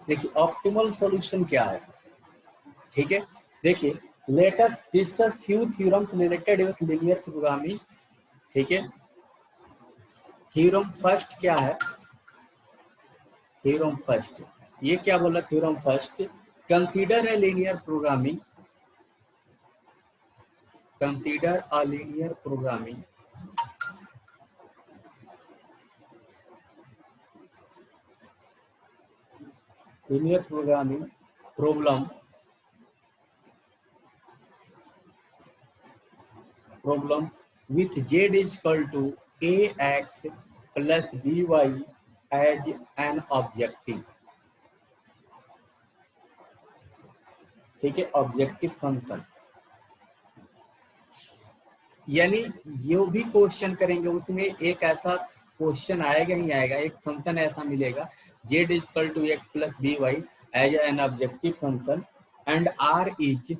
देखिए optimal solution क्या है, ठीक है। देखिए let us discuss few theorems related with linear programming, ठीक है। थ्योरम फर्स्ट क्या है, थ्योरम फर्स्ट, ये क्या बोला theorem first, consider a linear programming, consider a linear programming linear programming problem with z is equal to ax plus by as an objective, ठीक है, objective function. यानी जो भी क्वेश्चन करेंगे उसमें एक ऐसा क्वेश्चन आएगा ही आएगा, एक फंक्शन ऐसा मिलेगा z is equal to x plus by as an objective function and r is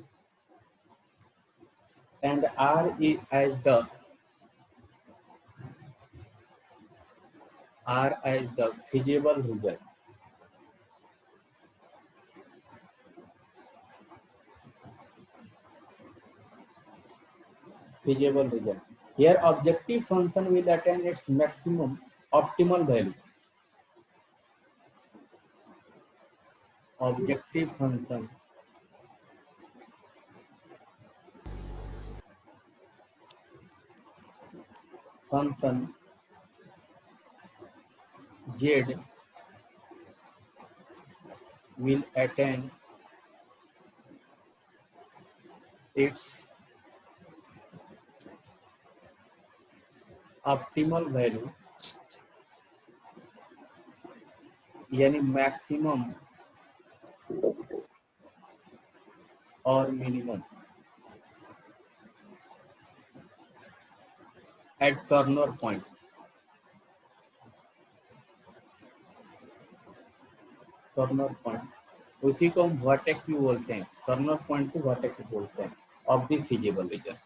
as the feasible result, feasible result. Here objective function will attain its maximum optimal value. Objective function z will attain its optimal value, यानी maximum और minimum at corner point. Corner point उसी को हम vertex भी बोलते हैं, corner point को vertex बोलते हैं of the feasible reason.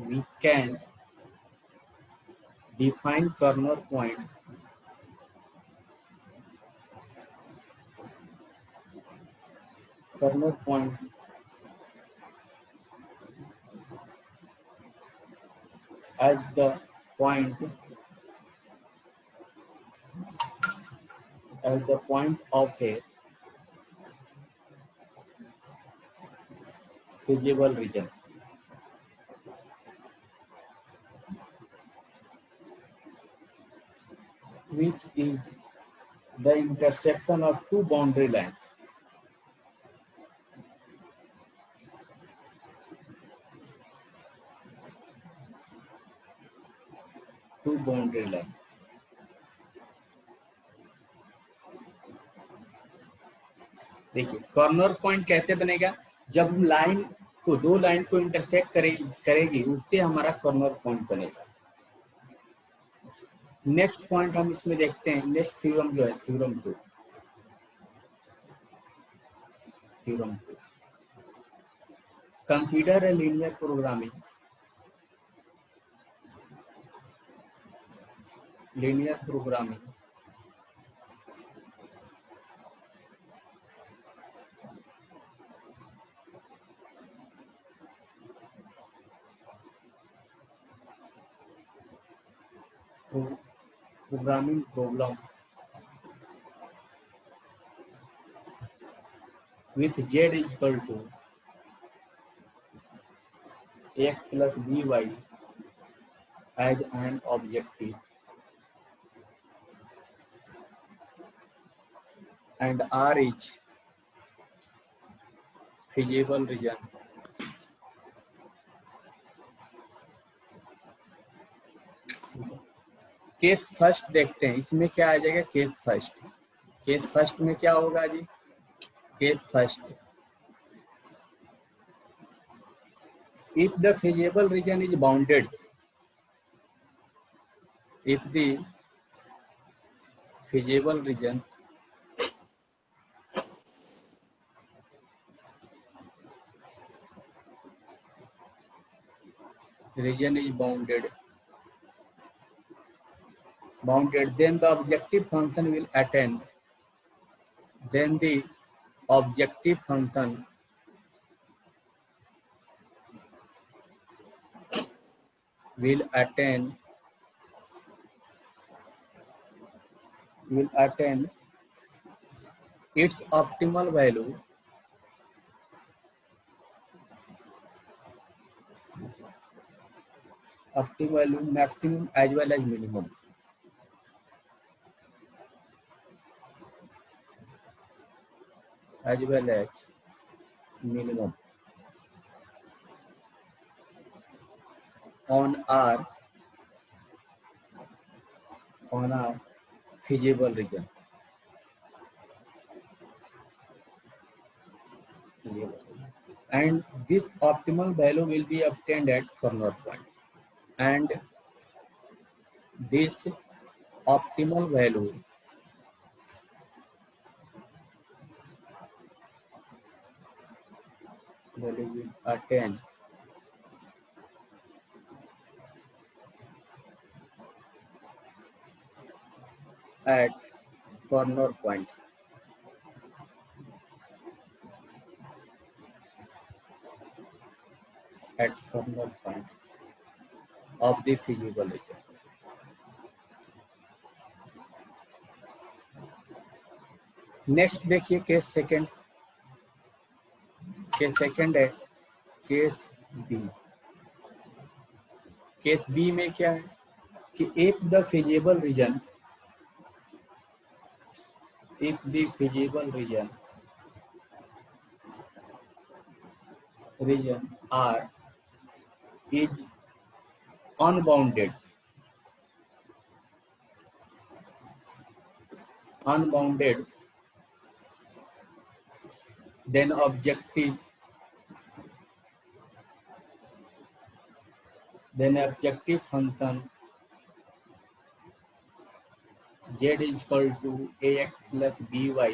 We can define corner point as the point of a feasible region, which is the intersection of two boundary lines. Two boundary line. देखिए corner point कैसे बनेगा, जब line को दो line को intersect करेगी उससे हमारा कॉर्नर पॉइंट बनेगा। नेक्स्ट पॉइंट हम इसमें देखते हैं, नेक्स्ट थ्योरम जो है theorem two. Consider a linear programming, programming problem with z is equal to x plus by as an objective and r is feasible region. Case first देखते हैं, इसमें क्या आ जाएगा केस फर्स्ट। केस फर्स्ट में क्या होगा जी, case first, if the feasible region is bounded, if the feasible region region is bounded, then the objective function will attain, then the objective function will attain its optimal value maximum as well as minimum. On a feasible region. And this optimal value will be obtained at corner point. And this optimal value will attain at corner point. At corner point of the feasible region. Next देखिए case second है case B. Case B में क्या है कि if the feasible region R is unbounded, then objective function z is equal to ax plus by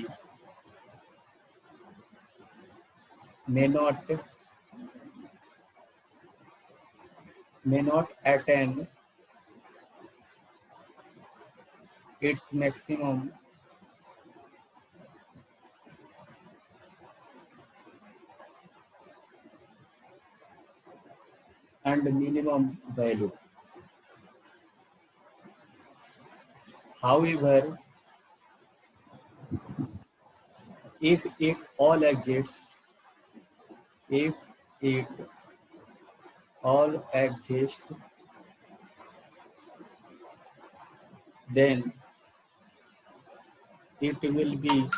may not attain its maximum and minimum value. However, if it all exists, then it will be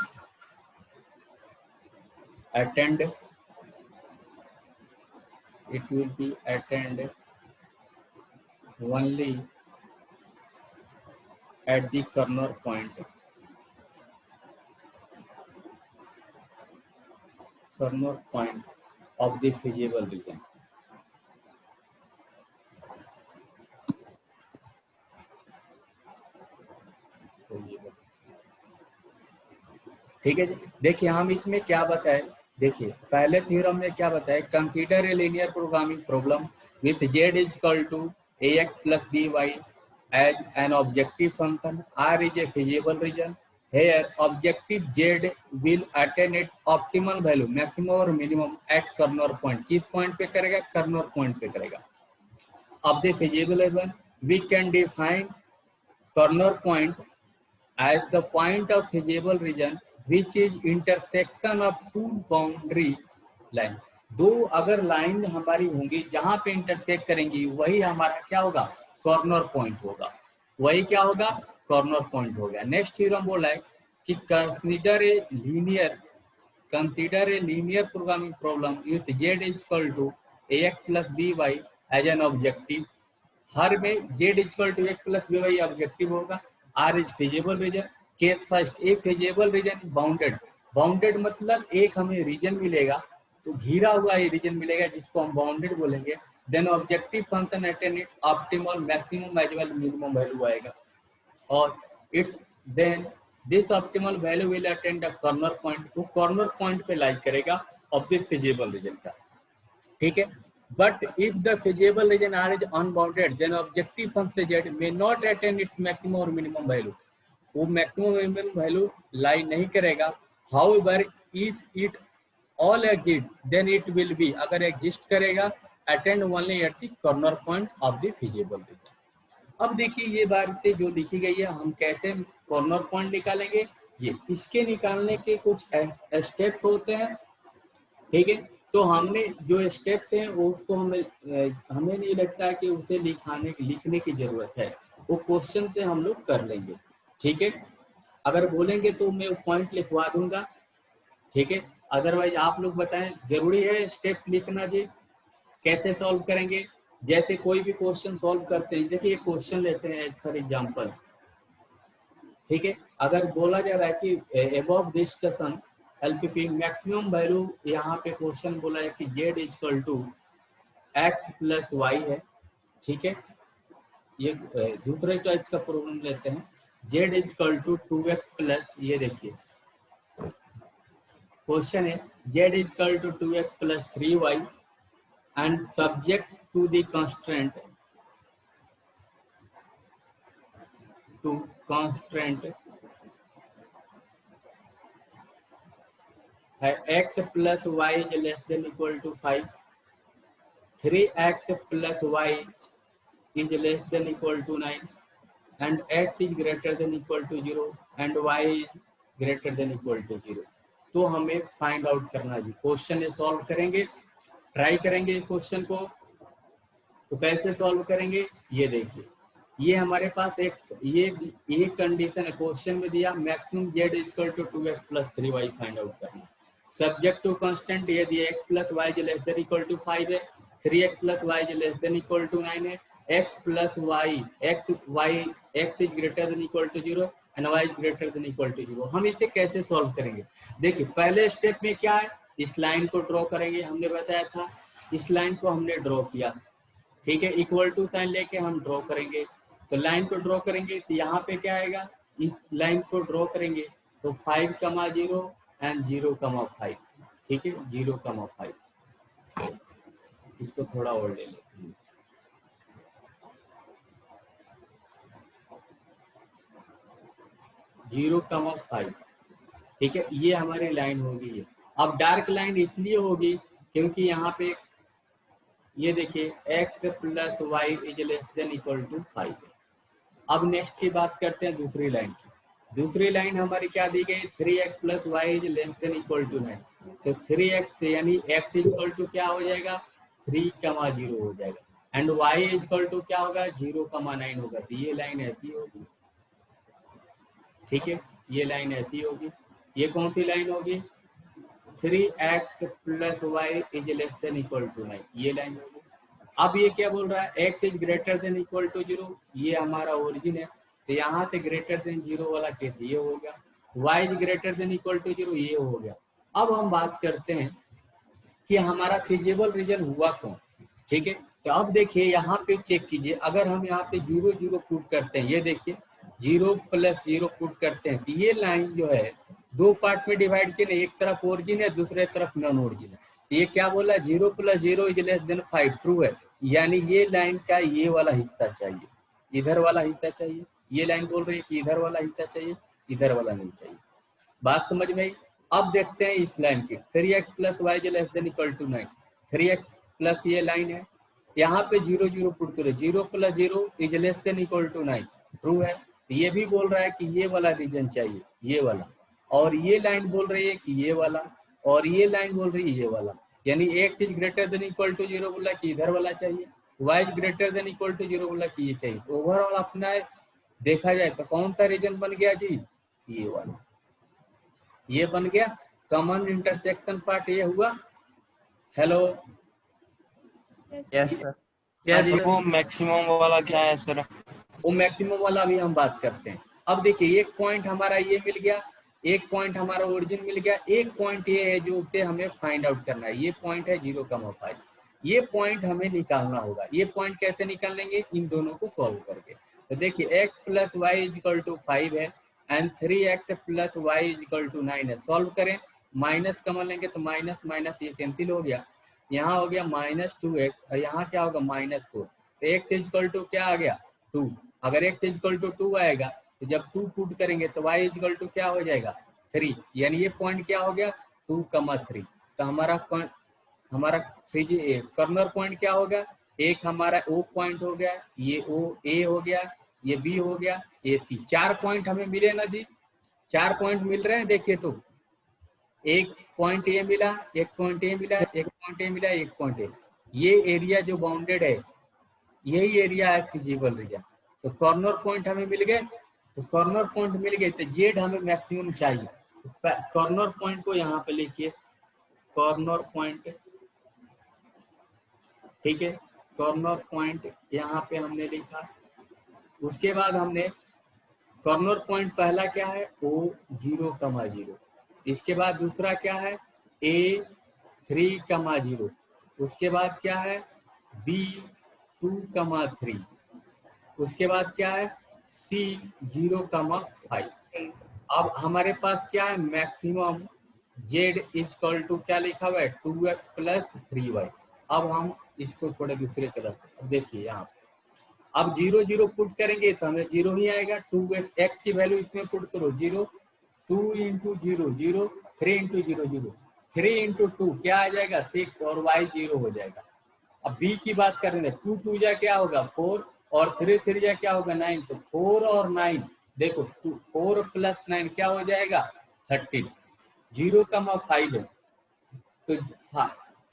attained only at the corner point of the feasible region. ठीक है जी। देखिए हम इसमें क्या बताए, देखिए पहले theorem में क्या बताया, consider a linear programming problem with z is equal to ax plus by as an objective function. R is a feasible region. Here objective z will attain its optimal value, maximum और minimum at corner point. किस point पे करेगा? corner point पे करेगा. Of the feasible region, we can define corner point as the point of feasible region which is intersection of two boundary line. दो अगर line हमारी होंगी जहां पे इंटरसेक्ट करेंगी वही हमारा क्या होगा? कॉर्नर पॉइंट होगा। वही क्या होगा? कॉर्नर पॉइंट होगा। नेक्स्ट थ्योरम बोला है कि consider a linear programming problem with z is equal to ax plus by as an objective. हर में z is equal to ax plus by objective होगा। R is feasible region. Case first, a feasible region is bounded मतलब एक हमें reason मिलेगा, तो घिरा हुआ ये रीजन मिलेगा जिसको हम बाउंडेड बोलेंगे। Then objective function attain it optimal maximum as well minimum value आएगा, और its then this optimal value will attain the corner point, वो कॉर्नर पॉइंट पे लाइक करेगा ऑफ द फिजिबल रीजन का। ठीक है, But if the feasible region R is unbounded, then objective function Z may not attain its maximum or minimum value. वो maximum minimum value लाई नहीं करेगा. However, if it all exist, then it will be, अगर exist करेगा, attend only at the corner point of the feasible reason. अब देखिए ये बातें जो लिखी गई है, हम कहते हैं कॉर्नर पॉइंट निकालेंगे. ये इसके निकालने के कुछ स्टेप होते हैं, ठीक है. तो हमने जो स्टेप्स हैं वो उसको हमें नहीं लगता है कि उसे लिखने की जरूरत है. वो क्वेश्चन से हम लोग कर लेंगे, ठीक है. अगर बोलेंगे तो मैं पॉइंट लिखवा दूंगा, ठीक है. अदरवाइज आप लोग बताएं, जरूरी है स्टेप लिखना जी? कैसे सॉल्व करेंगे? जैसे कोई भी क्वेश्चन सॉल्व करते हैं, देखिए क्वेश्चन लेते हैं फॉर एग्जांपल, ठीक है. अगर बोला जा रहा है कि above discussion LPP maximum value, यहाँ पे क्वेश्चन बोला है कि z equal to x plus y है, ठीक है. ये दूसरे टाइप का प्रॉब्लम लेते हैं, z equal to 2x plus, ये देखिए क्वेश्चन है z equal to 2x plus 3y and subject to the constraint है x plus y is less than equal to 5, 3x plus y is less than equal to 9 and x is greater than equal to 0 and y is greater than equal to 0. तो हमें find out करना है जी. Question ये solve करेंगे, try करेंगे question को. तो कैसे सॉल्व करेंगे, ये देखिए. ये हमारे पास ये कंडीशन है, क्वेश्चन में दिया maximum z equal to 2x plus 3y find out करना. सब्जेक्ट टू कांस्टेंट ये दिया x plus y is less than equal to 5 है, 3x plus y is less than equal to 9 है, x plus y x is greater than equal to 0 and y is greater than equal to 0. हम इसे कैसे solve करेंगे? देखिए पहले step में क्या है, इस लाइन को ड्रॉ करेंगे. हमने बताया था इस लाइन को हमने ड्रॉ किया, ठीक है. इक्वल टू साइन लेके हम ड्रॉ करेंगे. तो लाइन को ड्रॉ करेंगे तो यहाँ पे क्या आएगा, इस लाइन को ड्रॉ करेंगे तो 5,0 एंड 0,5, ठीक है. 0,5, इसको थोड़ा और ले लेते हैं. 0,5, ठीक है. ये हमारी लाइन होगी. अब डार्क लाइन इसलिए होगी क्योंकि यहाँ पे ये देखिए x plus y is less than equal to 5. अब नेक्स्ट की बात करते हैं दूसरी लाइन की. दूसरी लाइन हमारी क्या दी गई, 3x plus y is less than equal to 9. तो 3x यानी x इक्वल टू क्या हो जाएगा, 3,0 हो जाएगा एंड y इक्वल टू क्या होगा, 0,9 होगा. तो ये लाइन ऐसी होगी, ठीक है. ये लाइन ऐसी होगी. ये कौन सी लाइन होगी, 3x plus y is less than equal to 9, ये लाइन होगी. अब ये क्या बोल रहा है, x is greater than equal to 0, ये हमारा ओरिजिन है. तो यहाँ से ग्रेटर देन 0 वाला केस ये हो गया, y is greater than equal to 0 ये हो गया. अब हम बात करते हैं कि हमारा फिजिबल रीजन हुआ कौन, ठीक है. तो अब देखिए यहाँ पे चेक कीजिए, अगर हम यहाँ पे 0 0 पुट करते हैं, ये देखिए 0 प्लस 0 पुट करते हैं, तो ये लाइन जो है दो पार्ट में डिवाइड किए, एक तरफ ओरिजिन है दूसरे तरफ नॉन ओरिजिन है. ये क्या बोला, 0 plus 0 is less then 5, true है. यानी ये लाइन का ये वाला हिस्सा चाहिए, इधर वाला हिस्सा चाहिए. ये लाइन बोल रही है कि इधर वाला हिस्सा चाहिए, इधर वाला नहीं चाहिए. बात समझ में आई. अब देखते हैं इस लाइन की, 3x plus y is less than equal to 9. 3x plus ये लाइन है, यहाँ पे 0 0 पुट करो, 0 plus 0 is less than equal to 9, true है. ये भी बोल रहा है कि ये वाला रीजन चाहिए, ये वाला. और ये लाइन बोल रही है कि ये वाला, और ये लाइन बोल रही है ये वाला. यानी x is greater than equal to 0 बोला कि इधर वाला चाहिए, y is greater than equal to 0 बोला कि ये चाहिए. तो ओवरऑल अपना देखा जाए तो कौन सा रीजन बन गया जी, ये वाला. ये बन गया कॉमन इंटरसेक्शन पार्ट, ये हुआ. Hello, yes sir. यस. वो मैक्सिमम वाला क्या है सर? वो मैक्सिमम वाला भी हम बात करते हैं. अब देखिए एक पॉइंट हमारा ये मिल गया, एक पॉइंट हमारा ओरिजिन मिल गया, एक पॉइंट ये है जो उसे हमें फाइंड आउट करना है. ये पॉइंट है 0,5. ये पॉइंट हमें निकालना होगा. ये पॉइंट कैसे निकालेंगे, इन दोनों को सॉल्व करके. तो देखिए x plus y is equal to 5 है and 3x plus y is equal to 9 है. सॉल्व करें, माइनस कमन लेंगे तो माइनस माइनस ये कैंसिल हो गया. यहाँ हो गया -2x और यहाँ क्या होगा -4। तो x इजकल टू क्या आ गया 2। अगर x इजकल टू 2 आएगा तो जब 2 पुट करेंगे तो y इजकल टू क्या हो जाएगा 3, यानी ये पॉइंट क्या हो गया 2,3। तो हमारा कॉर्नर पॉइंट क्या होगा, एक हमारा O पॉइंट हो गया, ये O A हो गया, ये B हो गया, ये C। 4 पॉइंट हमें मिले ना जी, 4 पॉइंट मिल रहे हैं। देखिए तो एक पॉइंट ए मिला, एक पॉइंट ए मिला, एक पॉइंट ए मिला, एक पॉइंट ए। ये एरिया जो बाउंडेड है यही एरिया है फिजिबल रीजन। तो कॉर्नर पॉइंट हमें मिल गए, तो कॉर्नर पॉइंट मिल गए तो जेड हमें मैक्सिमम चाहिए। तो कॉर्नर पॉइंट को यहाँ पे लिखिए, कॉर्नर पॉइंट, ठीक है। कॉर्नर पॉइंट यहाँ पे हमने लिखा। उसके बाद हमने कॉर्नर पॉइंट पहला क्या है O0,0। इसके बाद दूसरा क्या है A3,0। उसके बाद क्या है B2,3। उसके बाद क्या है C0,5। अब हमारे पास क्या है मैक्सिमम Z इजकल टू क्या लिखा हुआ है 2x प्लस 3y। अब हम इसको थोड़े दूसरे तरफ देखिए, यहाँ अब 0 0 पुट करेंगे तो हमें 0 ही आएगा। 2x की वैल्यू इसमें पुट करो 0, 2 इंटू 0 0, 3 इंटू 0 0, 3 इंटू 2 क्या आ जाएगा 6 और y 0 हो जाएगा। अब b की बात करेंगे 2 2 जा क्या होगा 4 और 3 3 जा क्या होगा 9। तो 4 और 9 देखो 4 प्लस 9 क्या हो जाएगा 13। 0,5 है तो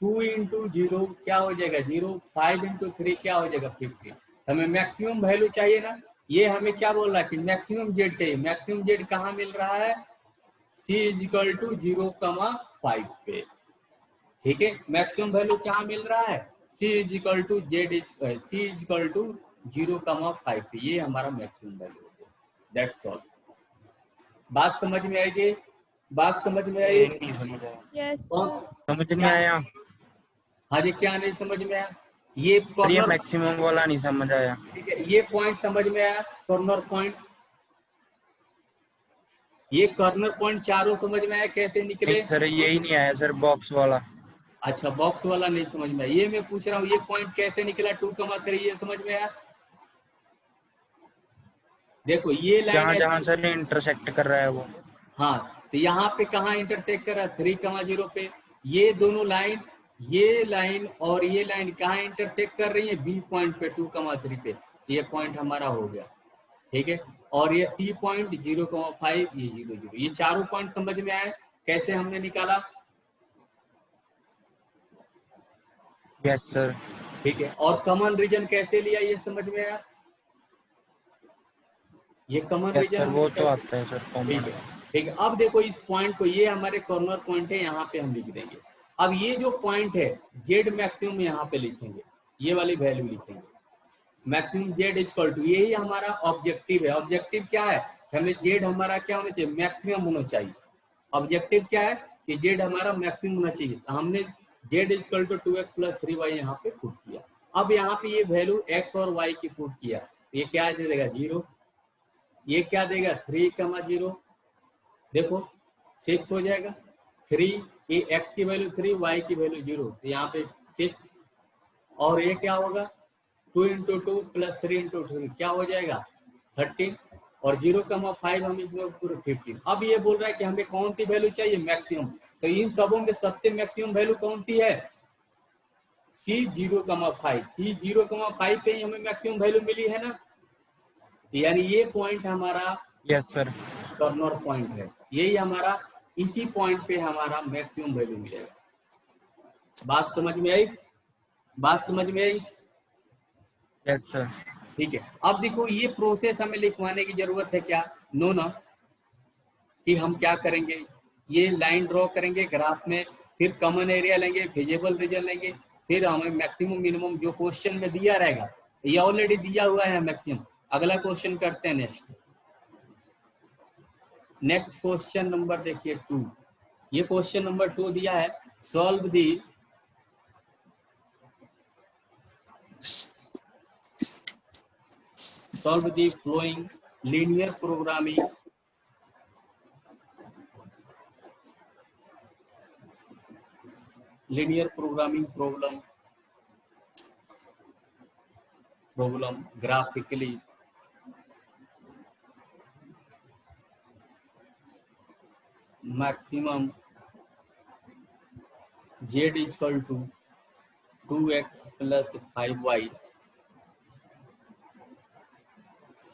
2 इंटू 0 क्या हो जाएगा 0, 5 इंटू 3 क्या हो जाएगा 15। हमें मैक्सिमम वैल्यू चाहिए ना, ये हमें क्या बोल रहा है कि मैक्सिमम जेड चाहिए। मैक्सिमम जेड कहाँ मिल रहा है C इजिकल टू 0,5 पे, ठीक है। मैक्सिमम वैल्यू कहाँ मिल रहा है C equal to C equal to 0,5 पे, ये हमारा मैक्सिमम वैल्यू हो गया। That's all. बात समझ में आएगी, बात समझ में आई? नहीं समझ आया। यस समझ नहीं आया। हाँ जी, क्या नहीं समझ में आया? ये सर ये कॉर्नर, मैक्सिमम वाला नहीं समझ आया। ठीक है, ये पॉइंट समझ में आया कॉर्नर पॉइंट, ये कॉर्नर पॉइंट चारों समझ में आया कैसे निकले? नहीं सर यही नहीं आया सर, बॉक्स वाला। अच्छा, बॉक्स वाला नहीं समझ में आया, ये मैं पूछ रहा हूँ ये पॉइंट कैसे निकला 2,3, ये समझ में आया? देखो ये लाइन जहाँ जहाँ ऐसी, सर इंटरसेक्ट कर रहा है वो। हाँ तो यहाँ पे कहाँ इंटरसेक्ट कर रहा है 3,0 पे। ये दोनों लाइन, ये लाइन और ये लाइन कहाँ इंटरसेक्ट कर रही है बी पॉइंट पे 2,3 पे। ये पॉइंट हमारा हो गया, ठीक है। और ये C पॉइंट 0,5, ये 0 0, ये चारों पॉइंट समझ में आए कैसे हमने निकाला? Yes sir. ठीक है। और कॉमन रीजन कैसे लिया ये समझ में आया? ये कॉमन यस रीजन सर वो हमने तो कैसे, आता है सर ठीक कॉमन। है, ठीक है। अब देखो इस पॉइंट को, ये हमारे कॉर्नर पॉइंट है, यहाँ पे हम लिख देंगे। अब ये जो पॉइंट है जेड मैक्सिमम यहाँ पे लिखेंगे, ये वाली वैल्यू लिखेंगे मैक्सिमम जेड इक्वल टू, यही हमारा ऑब्जेक्टिव है। ऑब्जेक्टिव क्या है, हमें जेड हमारा क्या होना चाहिए मैक्सिमम होना चाहिए। ऑब्जेक्टिव क्या है कि जेड हमारा मैक्सिमम होना चाहिए। तो हमने Z equal to 2x plus 3y यहाँ पे पुट किया। अब यहाँ पे ये वैल्यू x और y की पुट किया, ये क्या दे देगा 0, ये क्या देगा 3,0, देखो 6 हो जाएगा। 3, ये x की वैल्यू 3, y की वैल्यू 0, तो यहाँ पे 6। और ये क्या होगा 2 इंटू 2 प्लस 3 इंटू 3 क्या हो जाएगा 13, और 0,5 हम इसमें पूरे 15। अब ये बोल रहा है कि हमें कौन सी वैल्यू चाहिए मैक्सिमम। तो इन सबों में सबसे मैक्सिमम वैल्यू कौन सी है C 0,5। C 0,5 पे ही हमें मैक्सिमम वैल्यू मिली है ना, यानी ये पॉइंट हमारा यस सर। कॉर्नर पॉइंट है, यही हमारा, इसी पॉइंट पे हमारा मैक्सिमम वैल्यू मिलेगा। बात समझ में आई, बात समझ में आई? Yes sir. ठीक है। अब देखो ये प्रोसेस हमें लिखवाने की जरूरत है क्या, नो ना, कि हम क्या करेंगे, ये लाइन ड्रॉ करेंगे ग्राफ में, फिर कॉमन एरिया लेंगे, फिजिबल रीजन लेंगे, फिर हमें मैक्सिमम मिनिमम जो क्वेश्चन में दिया रहेगा, ये ऑलरेडी दिया हुआ है मैक्सिमम। अगला क्वेश्चन करते हैं नेक्स्ट क्वेश्चन नंबर देखिए 2। ये क्वेश्चन नंबर 2 दिया है, solve the following linear programming linear programming problem graphically, maximum z is equal to 2x plus 5y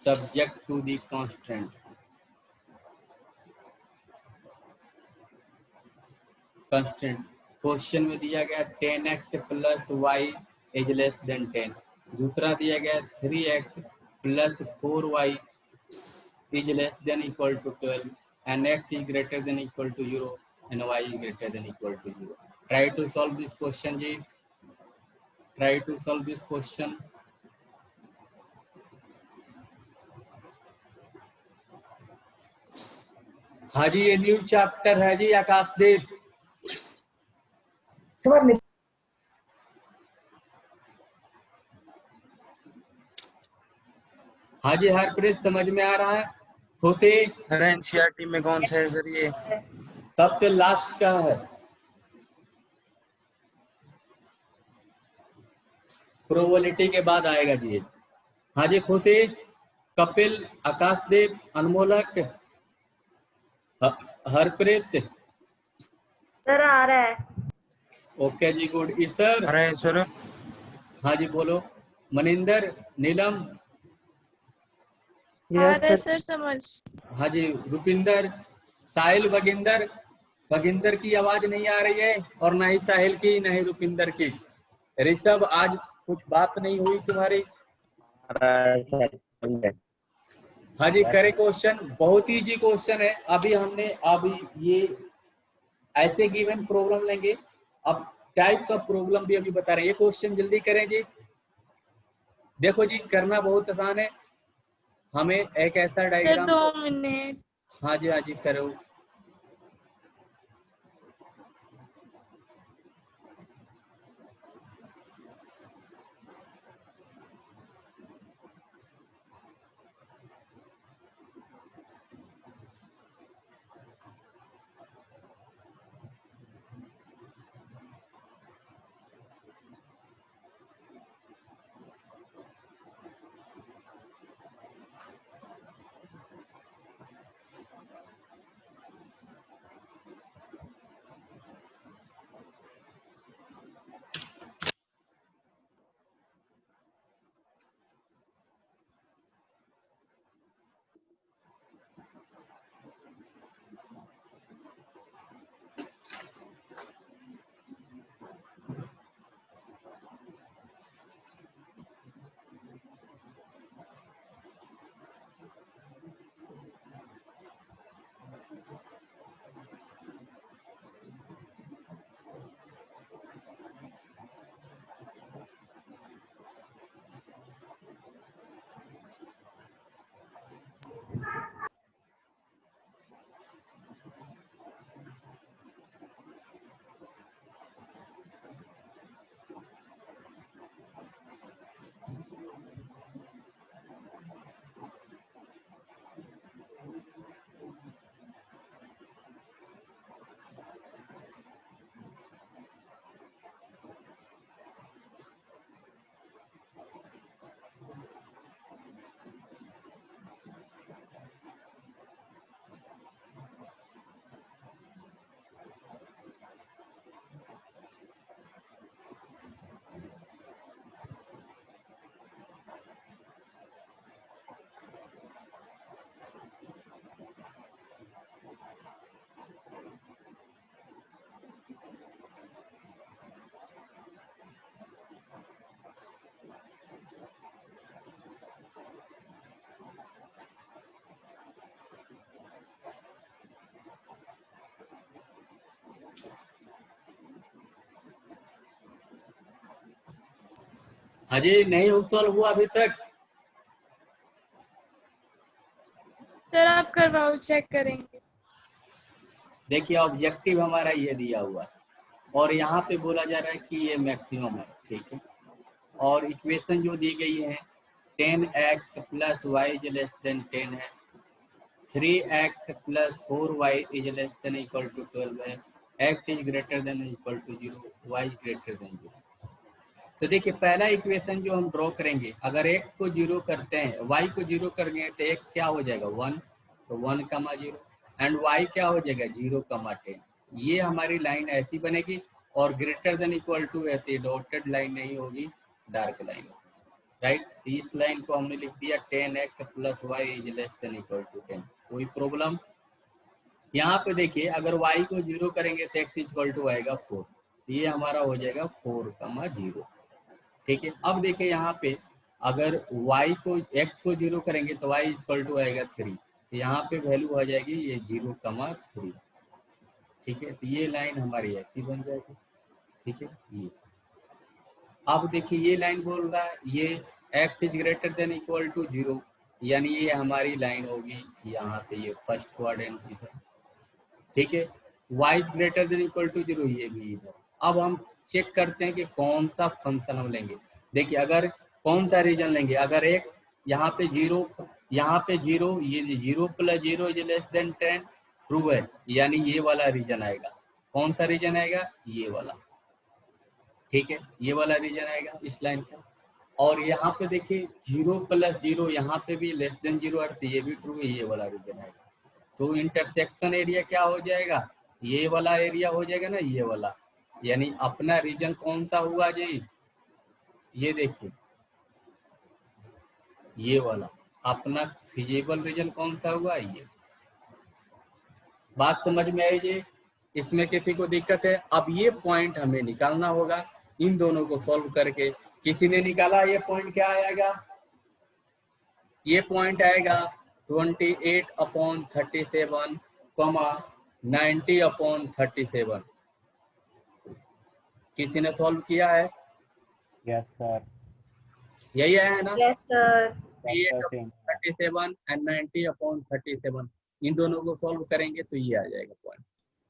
subject to the constant. Question में दिया गया 10x plus y is less than 10। दूसरा दिया गया 3x plus 4y is less than equal to 12 and x is greater than equal to 0 and y is greater than equal to 0. Try to solve this question ji. Try to solve this question. हाँ जी, ये new chapter है जी आकाशदेव। हाँ जी, हरप्रीत समझ में आ रहा है? होते sir NCERT में कौन सा है सर ये? सबसे लास्ट का है, प्रोबेबिलिटी के बाद आएगा जी। हाँ जी, खोते, कपिल, आकाशदेव, अनमोलक, हरप्रीत सर आ रहा है। ओके जी, गुड। ईसर, अरे सर हाँ जी बोलो। मनिंदर, नीलम, आ रहा है सर समझ। हाँ जी। रुपिंदर, साहिल, बगिंदर की आवाज नहीं आ रही है, और ना ही साहिल की, ना ही रुपिंदर की। ऋषभ, आज कुछ बात नहीं हुई तुम्हारी? हाँ जी, करे क्वेश्चन, बहुत इजी क्वेश्चन है। अभी ये ऐसे गिवन प्रॉब्लम लेंगे, अब टाइप्स ऑफ प्रॉब्लम भी अभी बता रहे हैं। ये क्वेश्चन जल्दी करें जी। देखो जी, करना बहुत आसान है। हमें एक ऐसा सर डायग्राम, 2 मिनट। हाँ जी करो। अजय नहीं सॉल्व हुआ अभी तक? सर आप करवाओ, चेक करेंगे। देखिए, ऑब्जेक्टिव हमारा ये दिया हुआ है और यहाँ पे बोला जा रहा है कि ये मैक्सिमम है, ठीक है। और इक्वेशन जो दी गई है 10x plus y is less than 10 है, 3x plus 4y is less than equal to 12 है, x is greater than equal to 0, y is greater than 0। तो देखिए पहला इक्वेशन जो हम ड्रॉ करेंगे, अगर x को 0 करते हैं, y को 0 करेंगे तो x क्या हो जाएगा 1, तो 1,0 एंड y क्या हो जाएगा 0,10। ये हमारी लाइन ऐसी बनेगी और ग्रेटर देन इक्वल टू ऐसी डॉटेड लाइन नहीं होगी, डार्क लाइन, राइट। इस लाइन को हमने लिख दिया 10x plus y is less than equal to 10। कोई प्रॉब्लम? यहाँ पे देखिए अगर y को 0 करेंगे तो x इक्वल टू आएगा 4, ये हमारा हो जाएगा 4,0। ठीक है, अब देखिए यहाँ पे अगर y को x को 0 करेंगे तो y इक्वल टू आएगा 3, तो यहाँ पे वैल्यू आ जाएगी ये 0,3। ठीक है, तो ये लाइन हमारी ऐसी बन जाएगी। ठीक है, ये अब देखिए ये लाइन बोल रहा है ये x is greater than equal to 0, यानी ये हमारी लाइन होगी यहाँ पे, ये फर्स्ट क्वाड्रेंट इधर। ठीक है, y is greater than equal to 0, ये भी इधर। अब हम चेक करते हैं कि कौन सा फंक्शन हम लेंगे। देखिए अगर कौन सा रीजन लेंगे, अगर एक यहाँ पे 0, यहाँ पे 0, ये 0 plus 0 is less than 10 true है, यानी ये वाला रीजन आएगा। कौन सा रीजन आएगा? ये वाला। ठीक है, ये वाला रीजन आएगा इस लाइन का। और यहाँ पे देखिए 0 प्लस 0, यहाँ पे भी लेस देन 0 अर्थ ये भी ट्रू है, ये वाला रीजन आएगा। तो इंटरसेक्शन एरिया क्या हो जाएगा? ये वाला एरिया हो जाएगा ना, ये वाला। यानी अपना रीजन कौन सा हुआ जी? ये देखिए ये वाला अपना फिजिबल रीजन कौन सा हुआ? ये। बात समझ में आई जी? इसमें किसी को दिक्कत है? अब ये पॉइंट हमें निकालना होगा इन दोनों को सॉल्व करके। किसी ने निकाला ये पॉइंट, क्या आएगा? ये पॉइंट आएगा 28/37, 90/37। किसी ने सॉल्व किया है? Yes sir. यही आया है ना? Yes sir. 38/37 एंड 90/37, इन दोनों को सॉल्व करेंगे तो ये आ जाएगा पॉइंट।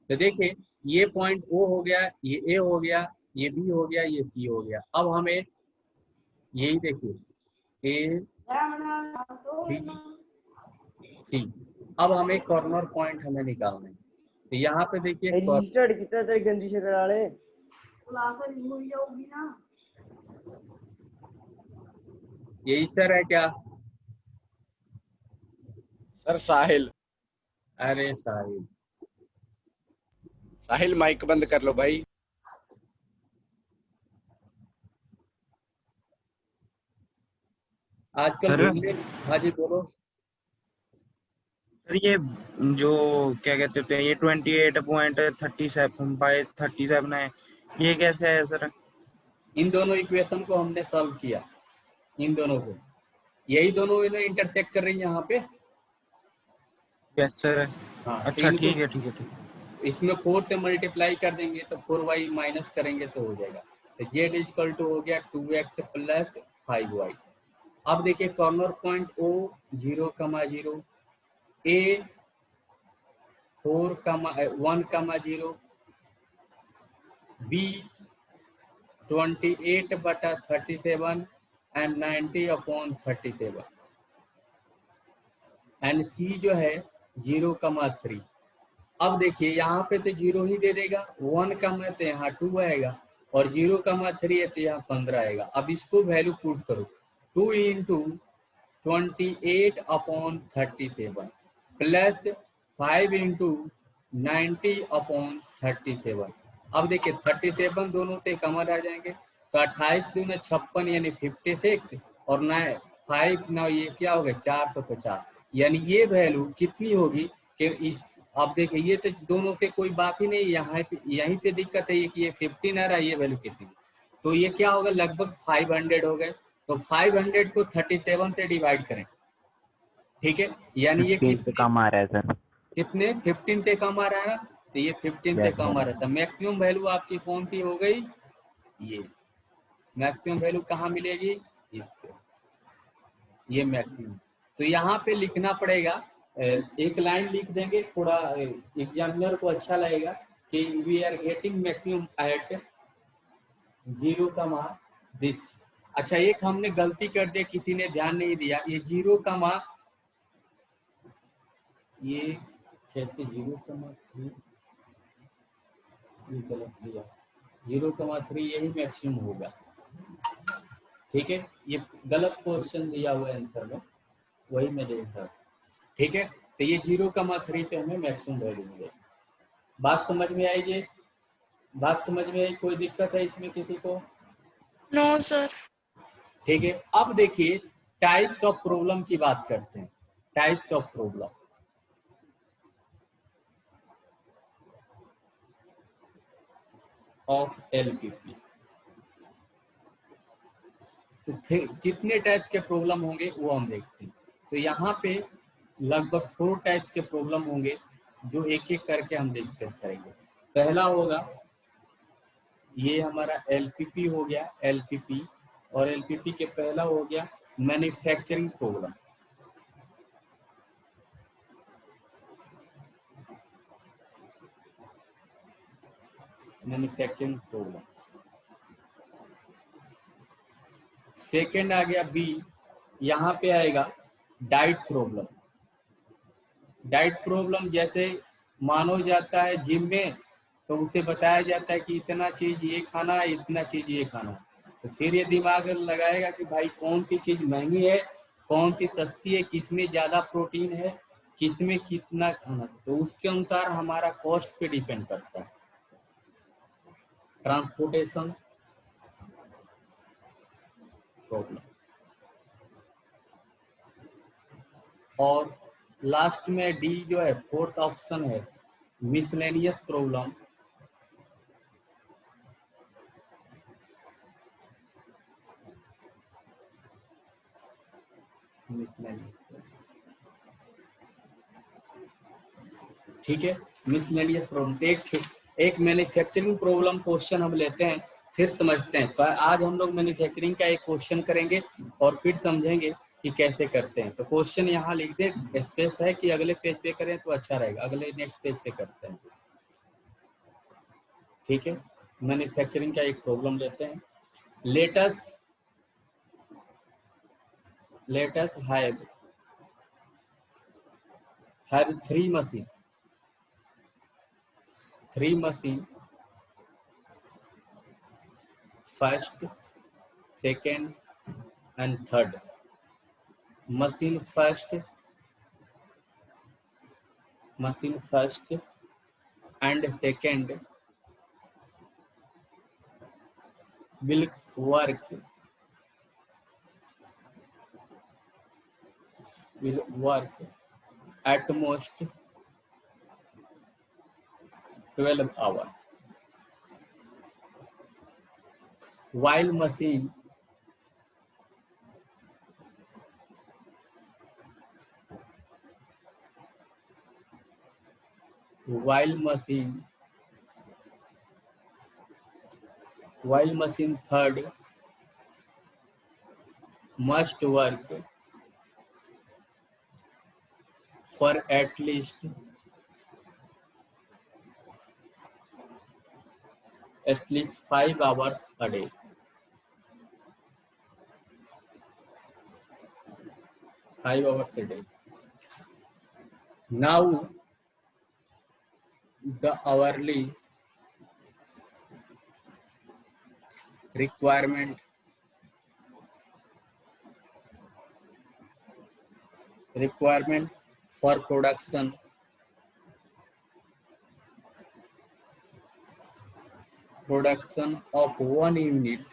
तो देखिए ये पॉइंट O हो गया, ये A हो गया, ये B हो गया, ये C हो गया। अब हमें यही देखिए A B C, अब हमें कॉर्नर पॉइंट हमें निकालना है। तो यहाँ पे देखिए रजिस्टर्ड कितना तेरे गंदी शक्ल वाले यही सर है क्या? सर साहिल, अरे साहिल, साहिल माइक बंद कर लो भाई। आजकल सर? घूमने। हाँ जी बोलो। सर ये जो क्या कहते थे, ये 28.37/37 है, ये कैसे है सर? इन दोनों इक्वेशन को हमने सॉल्व किया, इन दोनों को, यही दोनों इन्हें इंटरसेक्ट कर रही है यहाँ पे। Yes sir. हाँ, अच्छा ठीक है ठीक है ठीक है। इसमें 4 से मल्टीप्लाई कर देंगे तो 4y माइनस करेंगे तो हो जाएगा। तो z इक्वल टू हो गया 2x प्लस 5y। अब देखिए corner point O 0,0, A 1,0, B 28/37 and 90/37 and C जो है 0,3। अब देखिए यहाँ पे तो 0 ही दे देगा, 1 कम है तो यहाँ 2 आएगा, और 0,3 है तो यहाँ 15 आएगा। अब इसको वैल्यू पुट करो, 2 इंटू 28/37 प्लस 5 इंटू 90/37। अब देखिए 37 दोनों से कमर आ जाएंगे, तो 28 दूना 56 यानी 56, और 5 ना ये क्या हो गया 450, यानी ये वैल्यू कितनी होगी कि इस। अब देखिए ये तो दोनों से कोई बात ही नहीं, यहाँ पे यहीं पे दिक्कत है कि ये 15 आ रहा है, ये वैल्यू कितनी, तो ये क्या होगा लगभग 500 हो गए। तो 500 को 37 से डिवाइड करें, ठीक है, यानी ये कितने कम आ रहा है सर? कितने 15 से कम आ रहा है ना, तो ये 15 से कम आ रहा था। मैक्सिमम वैल्यू आपकी कौन सी हो गई? ये मैक्सिमम वैल्यू कहाँ मिलेगी? इस पे, ये मैक्सिमम। तो यहाँ पे लिखना पड़ेगा, एक लाइन लिख देंगे, थोड़ा एग्जामिनर को अच्छा लगेगा कि we are getting maximum at 0, this. अच्छा एक हमने गलती कर दिया, किसी ने ध्यान नहीं दिया, ये 0, ये कैसे 0,3, ये गलत दिया, 0,3 यही मैक्सिमम होगा। ठीक है, ये गलत क्वेश्चन दिया हुआ है आंसर में, वही मैं देख रहा। ठीक है, तो ये 0,3 पे हमें मैक्सिमम वैल्यू मिलेगी। बात समझ में आई? ये बात समझ में आई? कोई दिक्कत है इसमें किसी को? No sir. ठीक है, अब देखिए टाइप्स ऑफ प्रॉब्लम की बात करते हैं। Types of problem, of LPP. तो कितने टाइप्स के प्रॉब्लम होंगे वो हम देखते हैं। तो यहाँ पे लगभग 4 टाइप्स के प्रॉब्लम होंगे जो एक एक करके हम डिस्कस करेंगे। पहला होगा, ये हमारा एलपीपी हो गया, एलपीपी, और एलपीपी के पहला हो गया manufacturing problem. Manufacturing problem. Second आ गया बी, यहाँ पे आएगा डाइट प्रॉब्लम। डाइट प्रॉब्लम जैसे मानो जाता है जिम में, तो उसे बताया जाता है कि इतना चीज ये खाना है, इतना चीज ये खाना है। तो फिर ये दिमाग लगाएगा कि भाई कौन सी चीज महंगी है, कौन सी सस्ती है, किसमें ज्यादा प्रोटीन है, किसमें कितना खाना। तो उसके अनुसार हमारा कॉस्ट पे डिपेंड करता है। Transportation problem. और लास्ट में डी जो है, फोर्थ ऑप्शन है मिसलेनियस प्रॉब्लम। ठीक है, मिसलेनियस प्रॉब्लम। एक मैन्युफैक्चरिंग प्रॉब्लम क्वेश्चन हम लेते हैं, फिर समझते हैं। पर आज हम लोग मैन्युफैक्चरिंग का एक क्वेश्चन करेंगे और फिर समझेंगे कि कैसे करते हैं। तो क्वेश्चन यहाँ लिख दे, स्पेस है कि अगले पेज पे करें तो अच्छा रहेगा, अगले नेक्स्ट पेज पे करते हैं। ठीक है, मैन्युफैक्चरिंग का एक प्रॉब्लम लेते हैं। Let's have 3 machine, 3 machine, first, second and third. Machine first and second will work at most 12 hours, while machine third must work for at least 5 hours a day. 5 hours a day. Now the hourly requirement for production of 1 unit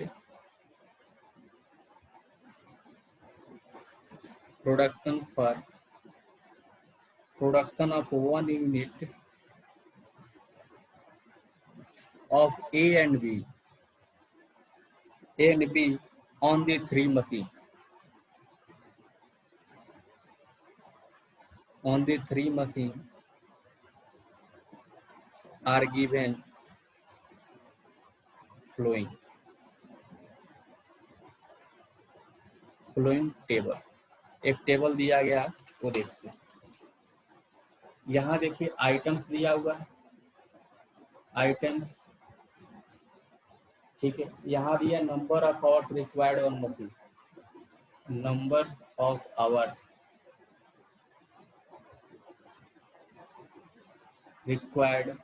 of A and B on the 3 machine. On the 3 machine are given flowing table. एक table दिया गया वो देखते हैं। यहाँ देखिए items दिया हुआ है, आइटम्स। ठीक है, यहाँ दिया number of hours required on machine, numbers of hours required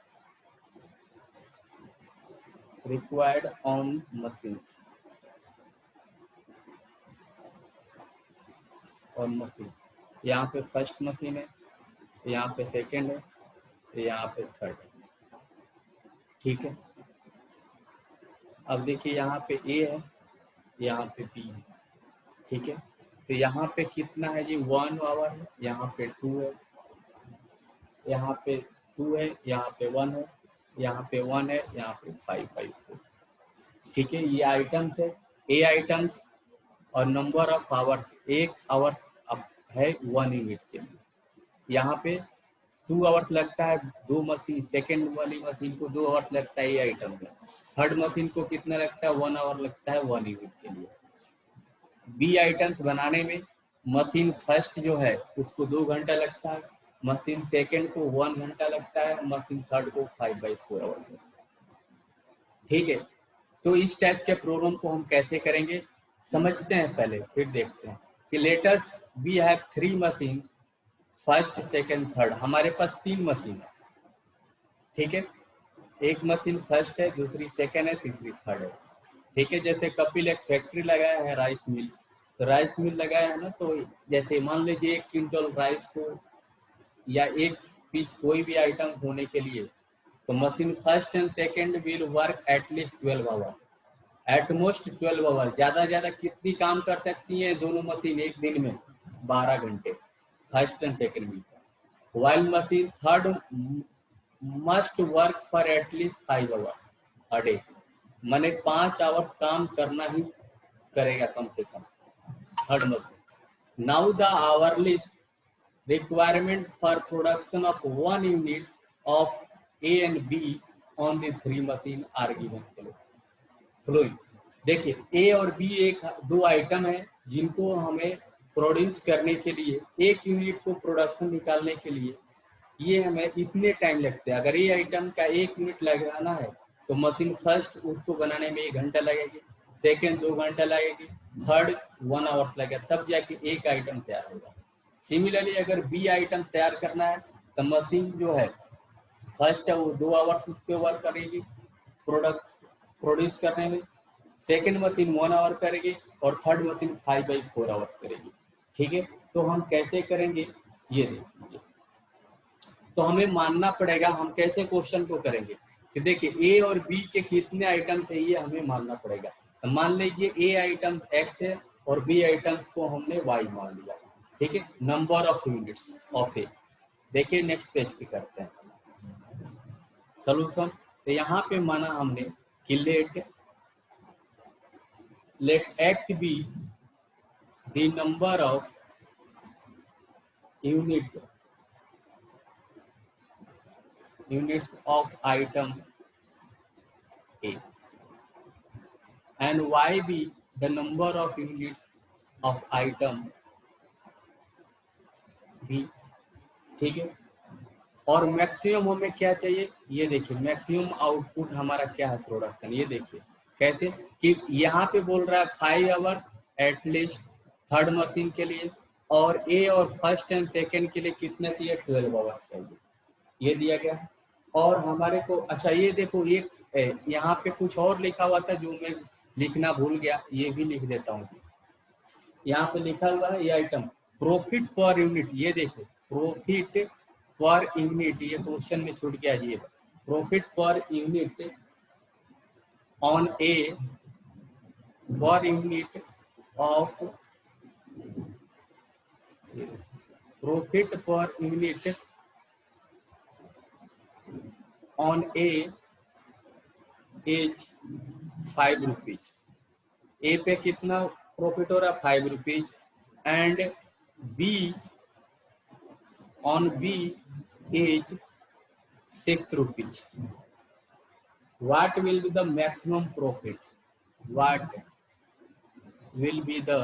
required on machine, on machine. यहाँ पे फर्स्ट मशीन है, यहाँ पे सेकेंड है, यहाँ पे थर्ड है, ठीक है। अब देखिए यहाँ पे ए है, यहाँ पे बी है, ठीक है। तो यहाँ पे कितना है जी, 1 आवर है, यहाँ पे 2 है, यहाँ पे 2 है, यहाँ पे 1 है, यहाँ पे 1 है, यहाँ पे 5 है, ठीक है। ये आइटम्स है, ए आइटम्स और नंबर ऑफ आवर, 1 आवर है 1 यूनिट के लिए। यहाँ पे 2 आवर्स लगता है, 2 मशीन, सेकेंड वाली मशीन को 2 आवर्स लगता है ये आइटम में। थर्ड मशीन को कितना लगता है, 1 आवर लगता है 1 यूनिट के लिए। बी आइटम्स बनाने में मशीन फर्स्ट जो है उसको 2 घंटा लगता है, मशीन सेकेंड को 1 घंटा लगता है, मशीन थर्ड को 5/4 आवर्स, ठीक है। तो इस टाइप के प्रॉब्लम को हम कैसे करेंगे समझते हैं पहले, फिर देखते हैं कि let's we have 3 machine, first second third. हमारे पास 3 मशीन है, ठीक है। एक मशीन फर्स्ट है, दूसरी सेकेंड है, तीसरी थर्ड है, ठीक है। जैसे कपिल एक फैक्ट्री लगाया है, राइस मिल, तो राइस मिल लगाया है ना, तो जैसे मान लीजिए 1 क्विंटल राइस को या 1 पीस कोई भी आइटम होने के लिए, तो machine first and second will work at least 12 hour, at most 12 hour. ज्यादा कितनी काम कर सकती है दोनों मशीन एक दिन में, 12 घंटे, first and second week. While machine third must work for at least 5 hour a day, माने 5 आवर्स काम करना ही करेगा कम से कम third machine. Now the hourly requirement for production of 1 unit of A and B on the 3 machine are given following. देखिए A और बी एक 2 आइटम है जिनको हमें प्रोड्यूस करने के लिए, 1 यूनिट को प्रोडक्शन निकालने के लिए ये हमें इतने टाइम लगते हैं। अगर ये आइटम का 1 यूनिट लगाना है तो मशीन फर्स्ट उसको बनाने में 1 घंटा लगेगी, सेकेंड 2 घंटा लगेगी, थर्ड 1 आवर लगेगा, तब जाके एक आइटम तैयार होगा। सिमिलरली अगर बी आइटम तैयार करना है तो मशीन जो है फर्स्ट है वो 2 आवर्स उस पर वर्क करेगी प्रोडक्ट प्रोड्यूस करने में, सेकेंड मशीन 1 आवर करेगी और थर्ड मशीन 5/4 आवर करेगी, ठीक है। तो हम कैसे करेंगे ये देखिए, तो हमें मानना पड़ेगा, हम कैसे क्वेश्चन को करेंगे कि देखिए ए और बी के कितने आइटम थे ये हमें मानना पड़ेगा। तो मान लीजिए ए आइटम एक्स है और बी आइटम्स को हमने वाई मान लिया, ठीक है। नंबर ऑफ यूनिट्स ऑफ ए, देखिए नेक्स्ट पेज पे करते हैं सॉल्यूशन। तो यहाँ पे माना हमने कि let x be the number of units of item A and y be the number of units of item B, ठीक है। और मैक्सिमम हमें क्या चाहिए ये देखिए, मैक्सिमम आउटपुट हमारा क्या है प्रोडक्शन, ये देखिए कहते कि यहाँ पे बोल रहा है 5 आवर एटलीस्ट थर्ड मशीन के लिए, और ए और फर्स्ट एंड सेकेंड के लिए कितने चाहिए 12 आवर चाहिए, ये दिया गया है। और हमारे को अच्छा ये देखो एक यहाँ पे कुछ और लिखा हुआ था जो मैं लिखना भूल गया, ये भी लिख देता हूँ। यहाँ पे लिखा हुआ है ये आइटम प्रॉफिट पर यूनिट, ये देखो प्रॉफिट पर यूनिट, ये क्वेश्चन में छूट गया जी, profit per unit on A per unit of, profit per unit on A is 5 rupees. A पे कितना प्रॉफिट हो रहा है 5 rupees, and B on B is 6 rupees. What will be the maximum profit? What will be the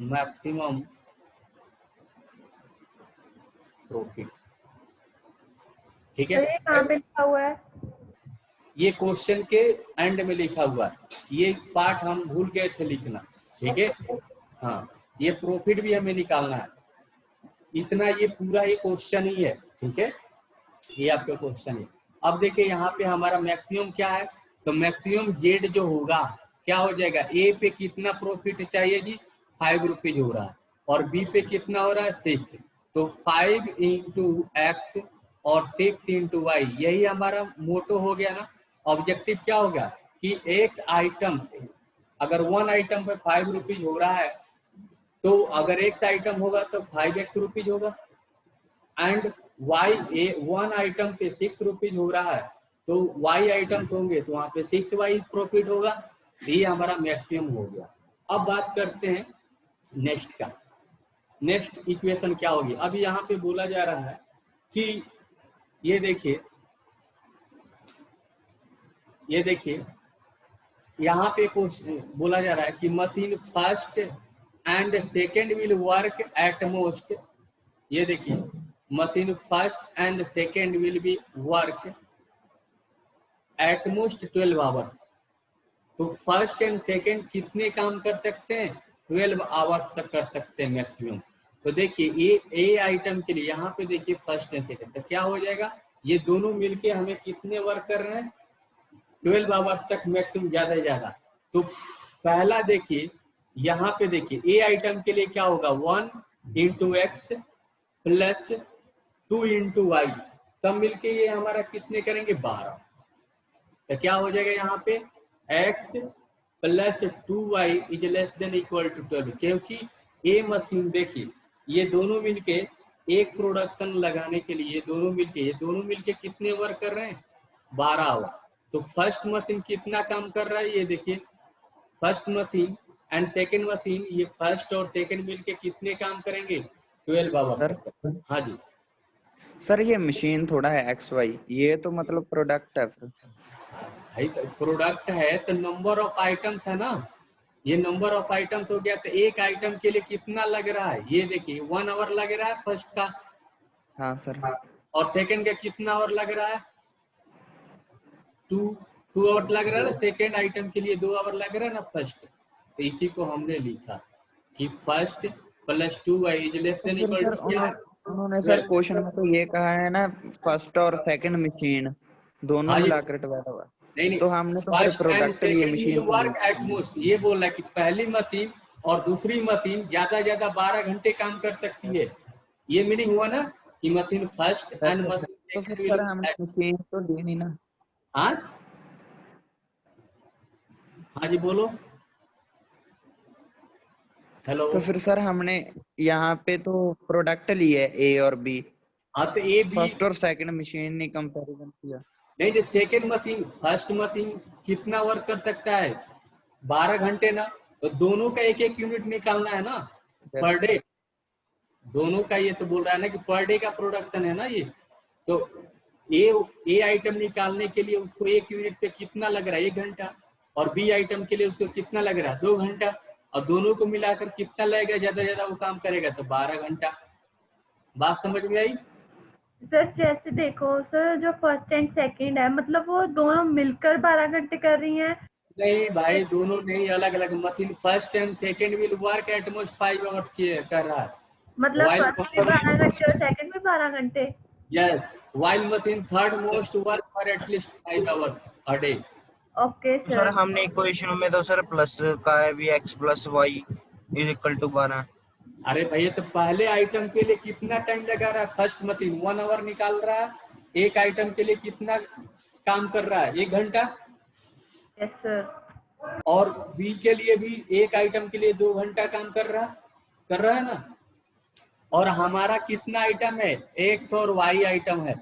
maximum profit? ठीक है, ये कहाँ पे लिखा हुआ है? ये क्वेश्चन के एंड में लिखा हुआ है, ये पार्ट हम भूल गए थे लिखना, ठीक है। हाँ ये प्रॉफिट भी हमें निकालना है, इतना ये पूरा ये क्वेश्चन ही है, ठीक है, ये आपका क्वेश्चन है। अब देखिए यहाँ पे हमारा मैक्सिमम क्या है, तो मैक्सिमम जेड जो होगा क्या हो जाएगा, ए पे कितना प्रॉफिट चाहिए जी, 5 रुपीज हो रहा है, और बी पे कितना हो रहा है 6, तो 5 इंटू एक्स और 6 इंटू वाई, यही हमारा मोटो हो गया ना। ऑब्जेक्टिव क्या होगा कि एक आइटम, अगर वन आइटम पे 5 रुपीज हो रहा है, तो अगर एक आइटम होगा तो 5x रुपीज होगा, एंड वाई वन आइटम पे 6 रुपीज हो रहा है, तो वाई आइटम्स होंगे तो वहां पे 6y प्रॉफिट होगा। ये हमारा मैक्सिमम हो गया। अब बात करते हैं नेक्स्ट का। नेक्स्ट इक्वेशन क्या होगी, अभी यहाँ पे बोला जा रहा है कि ये देखिए यहाँ पे कुछ बोला जा रहा है कि machine first and second will work at most, ये देखिए machine first and second will be work at most 12 hours. तो फर्स्ट एंड सेकेंड कितने काम कर सकते हैं, 12 आवर्स तक कर सकते हैं मैक्सिमम। तो देखिए ए आइटम के लिए यहाँ पे देखिए फर्स्ट एंड सेकेंड, तो क्या हो जाएगा, ये दोनों मिलके हमें कितने वर्क कर रहे हैं, 12 आवर्स तक मैक्सिमम, ज्यादा से ज्यादा। तो पहला देखिए यहाँ पे देखिए ए आइटम के लिए क्या होगा, 1 into x plus 2 into y, तब मिलके ये हमारा कितने करेंगे 12। तो क्या हो जाएगा यहाँ पे x plus 2y is less than equal to 12, क्योंकि ए मशीन देखिए ये दोनों मिलके एक प्रोडक्शन लगाने के लिए ये दोनों मिलके कितने वर्क कर रहे हैं, 12 आवर। तो फर्स्ट मशीन कितना काम कर रहा है, ये देखिए first machine and second machine, ये फर्स्ट और सेकेंड मिलके कितने काम करेंगे, 12 आवर। हाँ जी सर ये मशीन थोड़ा है XY, ये तो मतलब प्रोडक्ट है फिर। भाई तो प्रोडक्ट है तो नंबर ऑफ आइटम्स है ना, ये नंबर ऑफ आइटम्स हो गया। तो एक आइटम के लिए कितना लग रहा है, ये देखिए 1 आवर लग रहा है फर्स्ट का, हाँ सर, और सेकंड का कितना आवर लग रहा है, 2 आवर्स लग रहा है ना, सेकंड आइटम के लिए 2 आवर लग रहा है ना फर्स्ट। तो इसी को हमने लिखा कि first plus 2y is less than equal to क्या है, उन्होंने सर क्वेश्चन में तो ये कहा है ना फर्स्ट और सेकंड मशीन दोनों हाँ जी। मिलाकर 12 आवर, नहीं तो हमने तो फर्स्ट एंड प्रोडक्ट लिए second machine work at most, ये बोल रहा है कि पहली मशीन और दूसरी मशीन ज्यादा 12 घंटे काम कर सकती है। ये मीनिंग हुआ ना कि मशीन फर्स्ट एंड तो मशीन फिर सर हमने मशीन तो दी नहीं ना। हाँ हाँ जी बोलो, हेलो। तो फिर सर हमने यहाँ पे तो प्रोडक्ट लिए A और B, हाँ तो ए बी, फर्स्ट और सेकंड मशीन ने कंपैरिजन किया। नहीं जो सेकेंड मशीन, फर्स्ट मशीन कितना वर्क कर सकता है, 12 घंटे ना, तो दोनों का एक एक यूनिट निकालना है ना पर डे, दोनों का। ये तो बोल रहा है ना कि पर डे का प्रोडक्शन है ना ये, तो ए आइटम निकालने के लिए उसको एक यूनिट पे कितना लग रहा है, 1 घंटा, और बी आइटम के लिए उसको कितना लग रहा है, 2 घंटा, और दोनों को मिलाकर कितना लगेगा, ज्यादा वो काम करेगा तो 12 घंटा। बात समझ में आई? सर जैसे देखो सर, जो फर्स्ट एंड सेकंड है मतलब वो दोनों मिलकर 12 घंटे कर रही हैं। नहीं भाई दोनों नहीं, अलग अलग machine first and second will work at most 5 hours कर रहा है, मतलब While फर्स्ट में 12 घंटे और सेकंड में 12 घंटे। Yes, while machine third most work for at least 5 hours a day. Okay sir sir. हमने इक्वेशन में तो सर प्लस का है भी x plus y is equal to 12। अरे भैया तो पहले आइटम के लिए कितना टाइम लगा रहा है, फर्स्ट मशीन 1 आवर निकाल रहा है, एक आइटम के लिए कितना काम कर रहा है, 1 घंटा, यस सर। और बी के लिए भी एक आइटम के लिए 2 घंटा काम कर रहा है ना। और हमारा कितना आइटम है, एक्स और वाई आइटम है,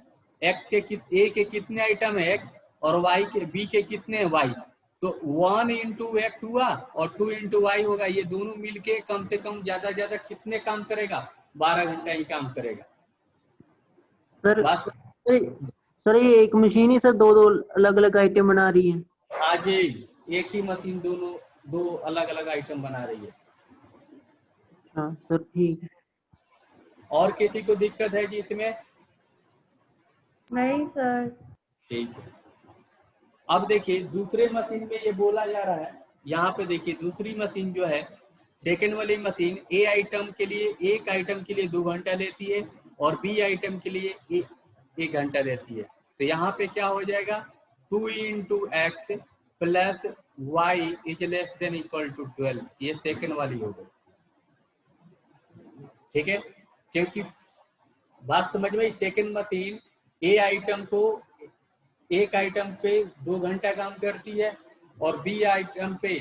एक्स के ए के कितने आइटम है x, और वाई के बी के कितने हैं वाई, तो 1 इंटू एक्स हुआ और 2 इंटू वाई होगा, ये दोनों मिलके कम से कम ज्यादा कितने काम करेगा, 12 घंटा ही काम करेगा। सर बस सर ये एक मशीन ही सर दो अलग अलग आइटम बना रही है? हाँ जी, एक ही मशीन दो अलग अलग आइटम बना रही है। हाँ सर ठीक है। और किसी को दिक्कत है जी इसमें? नहीं सर। ठीक है। अब देखिए दूसरे मशीन में ये बोला जा रहा है, यहाँ पे देखिए दूसरी मशीन जो है, सेकेंड वाली मशीन ए आइटम के लिए एक आइटम के लिए 2 घंटा लेती है और बी आइटम के लिए 1 घंटा लेती है। तो यहाँ पे क्या हो जाएगा 2 into x plus y is less than equal to 12, ये सेकंड वाली हो गई। ठीक है, क्योंकि बात समझ में, सेकंड मशीन ए आइटम को एक आइटम पे 2 घंटा काम करती है और बी आइटम पे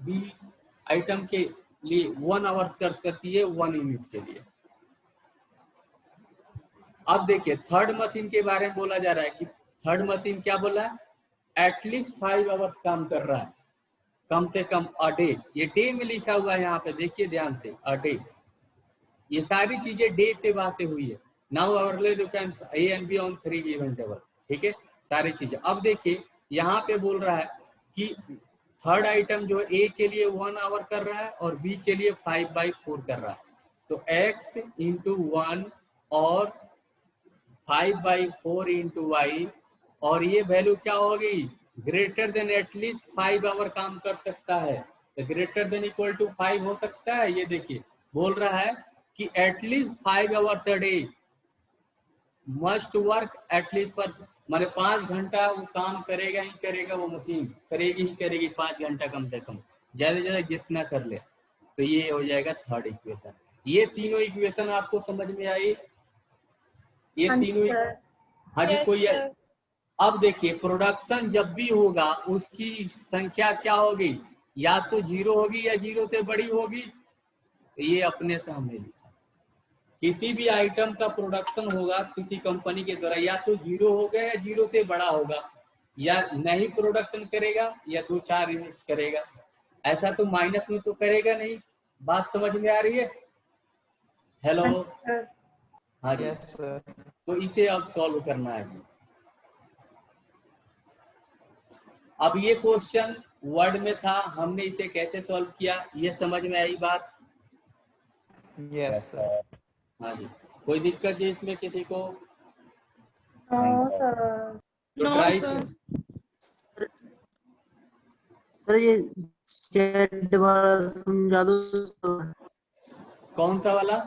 बी आइटम के लिए 1 आवर करती है 1 यूनिट के लिए। अब देखिए थर्ड मशीन के बारे में बोला जा रहा है कि थर्ड मशीन क्या बोला है, एटलीस्ट 5 आवर्स काम कर रहा है, कम से कम अ डे। ये डे में लिखा हुआ है यहाँ पे, देखिए ध्यान से, अ डे। ये सारी चीजें डे पे बातें हुई है। Now available you can a and B on 3 given table. ठीक है, सारी चीजें। अब देखिए यहाँ पे बोल रहा है कि थर्ड आइटम जो ए के लिए 1 आवर कर रहा है और बी के लिए 5/4 कर रहा है। तो x इंटू 1 और 5/4 इंटू वाई, और ये वैल्यू क्या होगी, ग्रेटर देन एटलीस्ट 5 आवर काम कर सकता है। तो ग्रेटर देन इक्वल टू 5 हो सकता है। ये देखिए बोल रहा है कि at least 5 hours a day must work at least पर, माने 5 घंटा वो काम करेगा ही करेगा, वो मशीन करेगी ही करेगी 5 घंटा कम से कम, ज्यादा ज्यादा जितना कर ले। तो ये हो जाएगा थर्ड इक्वेशन। ये तीनों इक्वेशन आपको समझ में आई? ये तीनों, हाँ जी, Yes, कोई sir. अब देखिए प्रोडक्शन जब भी होगा उसकी संख्या क्या होगी, या तो 0 होगी या 0 से बड़ी होगी। तो ये अपने से हमने लिखा, किसी भी आइटम का प्रोडक्शन होगा किसी कंपनी के द्वारा, या तो 0 होगा या 0 से बड़ा होगा, या नहीं प्रोडक्शन करेगा या 2-4 यूनिट्स करेगा। ऐसा तो माइनस में तो करेगा नहीं। बात समझ में आ रही है? हेलो, हाँ जी। Yes sir. तो इसे अब सॉल्व करना है। अब ये क्वेश्चन वर्ड में था, हमने इसे कैसे सॉल्व किया, ये समझ में आई बात? Yes sir. हाँ जी, कोई दिक्कत है इसमें किसी को? तो No, ट्राई, sir. सर ये जेड वाला समझा दो तो। कौन सा वाला?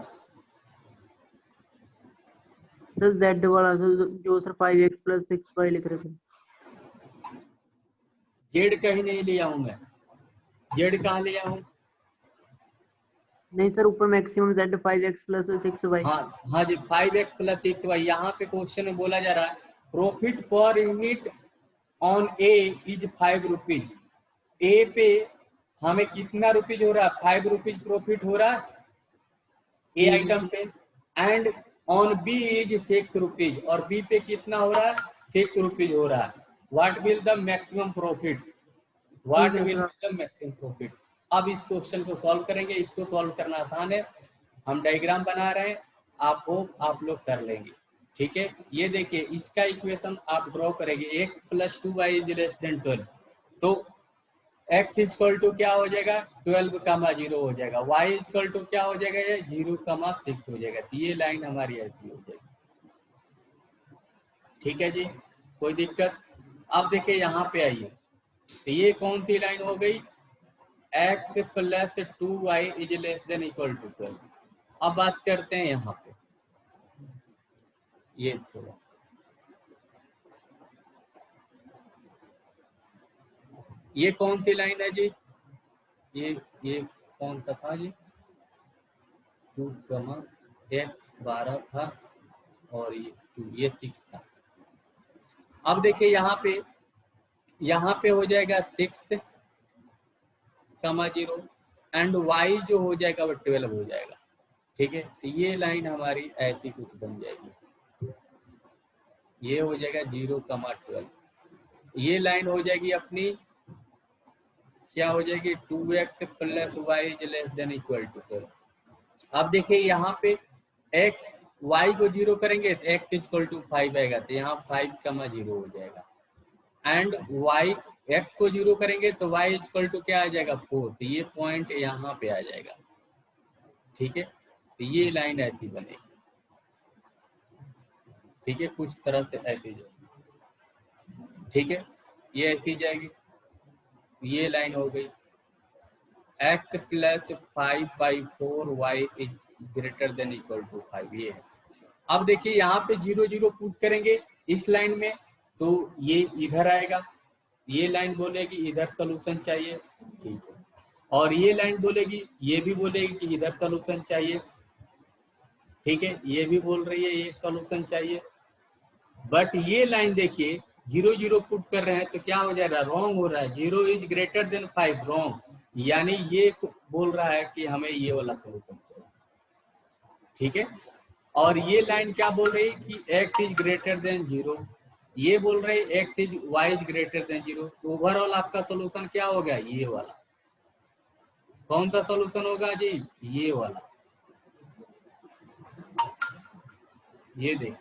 सर जेड वाला जो सर 5x + 6y लिख रहे थे। जेड कहीं नहीं लिया हूं मैं, जेड कहाँ लिया हूं? नहीं सर, ऊपर मैक्सिमम जेड 5x + 6y। हाँ जी, 5x + 6y। यहाँ पे क्वेश्चन में बोला जा रहा है profit per unit on A is 5 rupees. A पे हमें कितना रुपीज हो रहा है, 5 रुपीज प्रॉफिट हो रहा है ए आइटम पे, and on B is 6 rupees, और बी पे कितना हो रहा है, 6 रुपीज हो रहा है। What will the maximum profit, what will the maximum profit. अब इस क्वेश्चन को सॉल्व करेंगे। इसको सॉल्व करना आसान है, हम डायग्राम बना रहे हैं, आप लोग कर लेंगे। ठीक है, ये देखिए इसका इक्वेशन आप ड्रॉ करेंगे, x + 2y is less then 12। तो x इक्वल टू क्या हो जाएगा, 12, 0 हो जाएगा। y इक्वल टू क्या हो जाएगा, ये 0, 6 हो जाएगा। तो ये लाइन हमारी ऐसी हो जाएगी। ठीक है जी, कोई दिक्कत? अब देखिए यहाँ पे आइए, तो ये कौन सी लाइन हो गई, x + 2y is less than equal to 12। अब बात करते हैं यहाँ पे, ये थोड़ा ये कौन सी लाइन है जी, ये कौन सा था जी, 2, x 12 था और ये 2, ये 6 था। अब देखिए यहाँ पे हो जाएगा 6, 0 एंड y जो हो जाएगा वो 12 हो जाएगा। ठीक है, तो ये लाइन हमारी ऐसी कुछ बन जाएगी, ये हो जाएगा 0, 12। ये लाइन हो जाएगी अपनी, क्या हो जाएगी, 2x + y is less than equal to 12। अब देखिए यहाँ पे x y को 0 करेंगे तो x इक्वल टू 5 आएगा, तो यहाँ 5, 0 हो जाएगा। एंड y x को 0 करेंगे तो y इक्वल टू क्या आ जाएगा, 4। तो ये पॉइंट यहाँ पे आ जाएगा। ठीक है, तो ये लाइन ऐसी बनेगी। ठीक है, कुछ तरह से ऐसी जाएगी। ठीक है, ये ऐसी जाएगी, ये लाइन हो गई। x + 5/4 y is greater than equal to 5, ये है। अब देखिए यहाँ पे 0 0 पुट करेंगे इस लाइन में, तो ये इधर आएगा, ये लाइन बोलेगी इधर सोल्यूशन चाहिए, ठीक है, और ये लाइन बोलेगी, ये भी बोलेगी कि इधर सोल्यूशन चाहिए, ठीक है, ये भी बोल रही है ये सोल्यूशन चाहिए। बट ये लाइन देखिए 0 0 पुट कर रहे हैं तो क्या हो जा रहा है, रॉन्ग हो रहा है, 0 इज ग्रेटर देन 5, रॉन्ग, यानी ये बोल रहा है कि हमें ये वाला सोल्यूशन चाहिए, ठीक है। और ये लाइन क्या बोल रही है कि x इज ग्रेटर देन 0, ये बोल रहे हैं x is y is greater than 0, तो ओवरऑल आपका सोल्यूशन क्या हो गया, ये वाला। कौन सा सोल्यूशन होगा जी, ये वाला, ये देखिए,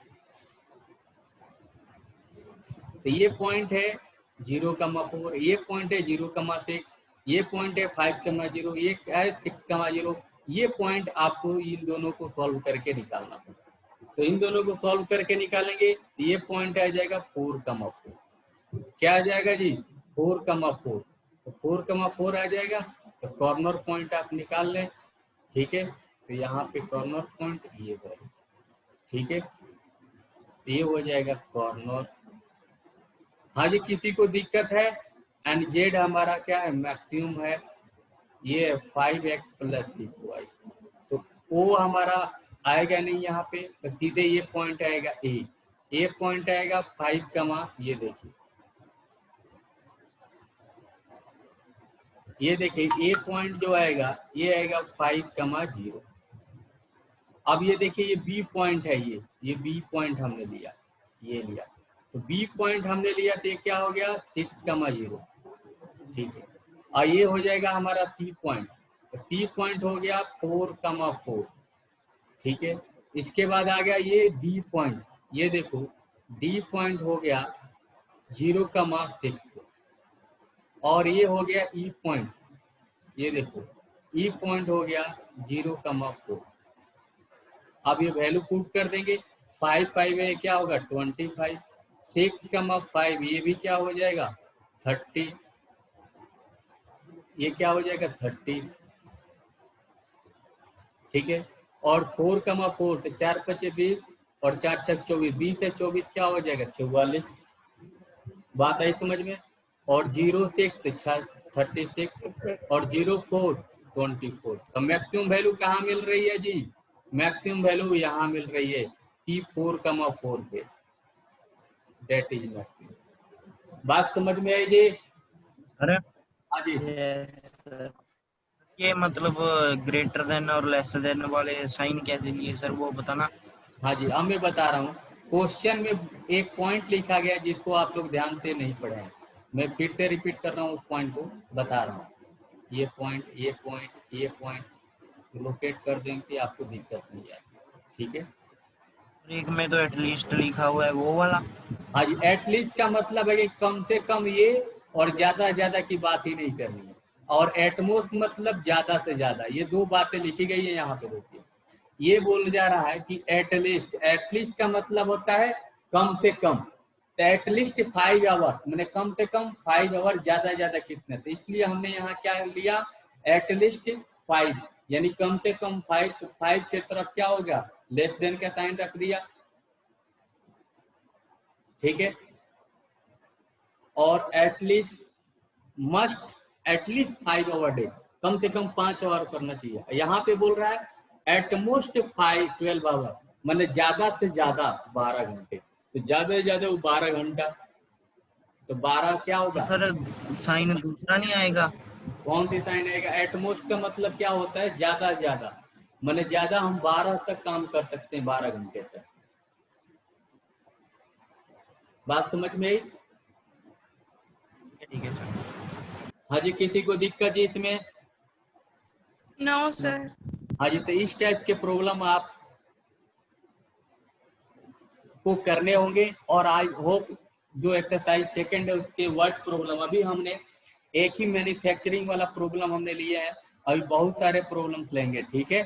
तो ये पॉइंट है 0,4, ये पॉइंट है 0,6, ये पॉइंट है 5,0, ये है 6,0, ये पॉइंट आपको इन दोनों को सॉल्व करके निकालना होगा। तो इन दोनों को सॉल्व करके निकालेंगे तो ये पॉइंट आ जाएगा 4,4, क्या आ जाएगा जी 4,4, तो 4,4 आ जाएगा, तो कॉर्नर पॉइंट आप निकाल लें, ठीक है। तो यहाँ पे कॉर्नर पॉइंट ये है, ठीक है, ये हो जाएगा कॉर्नर। हाँ जी, किसी को दिक्कत है, एंड जेड हमारा क्या है, मैक्सिमम है, ये 5x + 6y, तो ओ हमारा आएगा नहीं यहाँ पे, तो सीधे ये पॉइंट आएगा ए पॉइंट आएगा 5, ये देखिए, ये देखिए ए पॉइंट जो आएगा ये आएगा 5,0। अब ये देखिए ये बी पॉइंट है, ये बी पॉइंट हमने लिया, ये लिया, तो बी पॉइंट हमने लिया तो ये क्या हो गया 6,0, ठीक है। और ये हो जाएगा हमारा सी पॉइंट, तो सी पॉइंट हो गया 4,4, ठीक है। इसके बाद आ गया ये डी पॉइंट, ये देखो डी पॉइंट हो गया 0,6, और ये हो गया ई पॉइंट, ये देखो ई पॉइंट हो गया 0,4। अब ये वैल्यू पुट कर देंगे, 5 5 है क्या होगा 25, 6,5 ये भी क्या हो जाएगा 30, ये क्या हो जाएगा 30, ठीक है। और 4,4 तो 4 × 5 = 20 और 4 × 6 = 24, 20 से 24 क्या हो जाएगा 44, बात आई समझ में। और 0 6 तो 36 और 0 4 24। तो मैक्सिमम वैल्यू कहाँ मिल रही है जी, मैक्सिमम वैल्यू यहाँ मिल रही है C4,4 पे, डेट इज मैक्सिमम। बात समझ में आई जी? अरे हाँ जी, ये मतलब ग्रेटर देन और लेस देन वाले साइन कैसे लिए सर, वो बताना। हाँ जी, अब मैं बता रहा हूँ। क्वेश्चन में एक पॉइंट लिखा गया जिसको आप लोग ध्यान से नहीं पढ़े हैं, मैं फिर से रिपीट कर रहा हूँ, उस पॉइंट को बता रहा हूँ। ये पॉइंट, ये पॉइंट, ये पॉइंट लोकेट कर देंगे, आपको दिक्कत नहीं आएगी, ठीक है। एक में तो एटलीस्ट लिखा हुआ है वो वाला। हाँ जी, एटलीस्ट का मतलब है कि कम से कम ये, और ज्यादा ज्यादा की बात ही नहीं करनी है, और एटमोस्ट मतलब ज्यादा से ज्यादा, ये दो बातें लिखी गई है यहाँ पे। देखिए ये बोल जा रहा है कि एटलीस्ट, एटलीस्ट का मतलब होता है कम से कम, तो एटलीस्ट 5 आवर, मैंने कम से कम 5 आवर, ज्यादा ज्यादा कितने, तो इसलिए हमने यहाँ क्या लिया एटलीस्ट 5, यानी कम से कम 5, तो 5 के तरफ क्या होगा लेस देन का साइन रख दिया, ठीक है। और at least, must at least 5 hour day, कम से कम 5 आवर करना चाहिए। यहाँ पे बोल रहा है एटमोस्ट 12 आवर, मतलब ज्यादा से ज्यादा 12 घंटे, तो ज्यादा से ज्यादा वो 12 घंटा, तो 12 क्या होगा सर साइन दूसरा नहीं आएगा? कौन सी साइन आएगा? एटमोस्ट का मतलब क्या होता है ज्यादा ज्यादा, मतलब ज्यादा हम 12 तक काम कर सकते हैं, 12 घंटे तक। बात समझ में आई? ठीक है सर। हाँ जी, किसी को दिक्कत जी इसमें? No sir. हाँ जी, तो इस टाइप के प्रॉब्लम आप को करने होंगे, और आई होप जो एक्सरसाइज सेकंड है उसके वर्ड्स प्रॉब्लम, अभी हमने एक ही मैन्युफैक्चरिंग वाला प्रॉब्लम हमने लिया है, अभी बहुत सारे प्रॉब्लम्स लेंगे, ठीक है।